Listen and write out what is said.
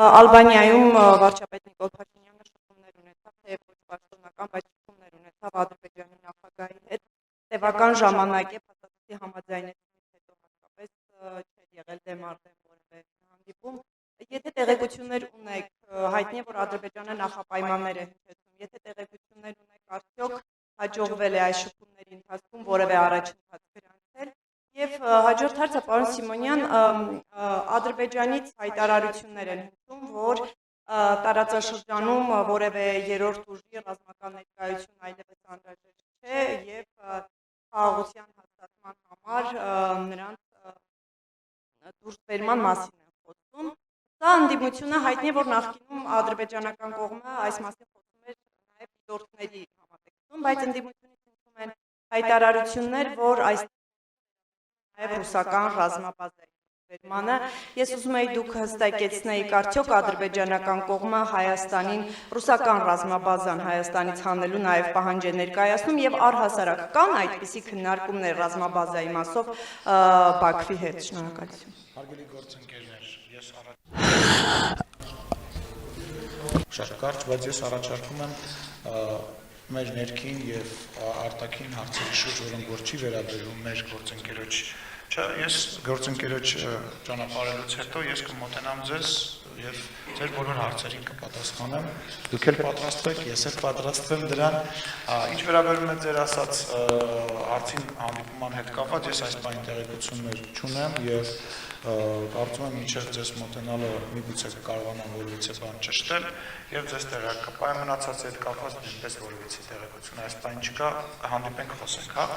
Ալբանիայում վարչապետ Նիկոլ Փաշինյանը շփումներ ունեցավ, թեև ոչ պաշտոնական, բայց շփումներ ունեցավ Ադրբեջանի նախագահի հետ։ Տևական ժամանակ է փաստաթղթի համաձայնեցումից հետո հատկապես չէր եղել դեմարդեմ որևէ հանդիպում։ Եթե տեղեկություններ ունեք, հայտնի է, որ Ադրբեջանը նախապայմաններ է հնչեցնում, եթե տեղեկություններ ունեք, արդյոք հաջողվել է այս շփումների ընթացքում որևէ առաջընթաց գրանցել։ Եվ հաջորդ հարցը, պարոն Սիմոնյան, Ադրբեջանից հայտարարություններ են հնչում, որ տարածաշրջանում որևէ երրորդ ուժի ռազմական ներկայություն այլևս անհրաժեշտ չէ եւ խաղաղության հաստատման համար նրանց դուրս բերման մասին են խոսում։ Սա ընդդիմությունը հայտնի է, որ նախկինում ադրբեջանական կողմը այս մասին խոսում էր նաեւ դիտորդների համատեքստում, բայց ընդդիմությունից հնչում են հայտարարություններ, որ այս նաև ռուսական ռազմաբազայի բերմանը։ Ես ուզում եի դուք հստակեցնեիք, արդյոք ադրբեջանական կողմը Հայաստանին ռուսական ռազմաբազան Հայաստանից հանելու նաև պահանջ է ներկայացնում եւ առհասարակ կան այդպիսի քննարկումներ ռազմաբազայի մասով Բաքվի հետ։ Շնորհակալություն։ Հարգելի գործընկերներ, ես շատ կարճ, բայց ես առաջարկում եմ մեր ներքին եւ արտաքին հարցերի շուրջ, որոնք որ չի վերաբերում մեր գործընկերոջ, ես գործընկերոջ ճանապարհելուց հետո ես կմոտենամ ձեզ եւ ձեր բոլոր հարցերին կպատասխանեմ։ Դուք էլ պատրաստվեք, ես էլ պատրաստվեմ դրան։ Ինչ վերաբերում է ձեր ասած հարցին հանդիպման հետ կապված, ես այս բանի տեղեկություններ չունեմ եւ կարծում եմ մինչև ձեզ մոտենալը միգուցե կարողանամ որևիցե բան ճշտել եւ ձեզ տեղակայեմ մնացածի հետ կապված նույնպես որևիցե տեղեկություն այս բանի չկա, կհանդիպենք, խոսենք, հա։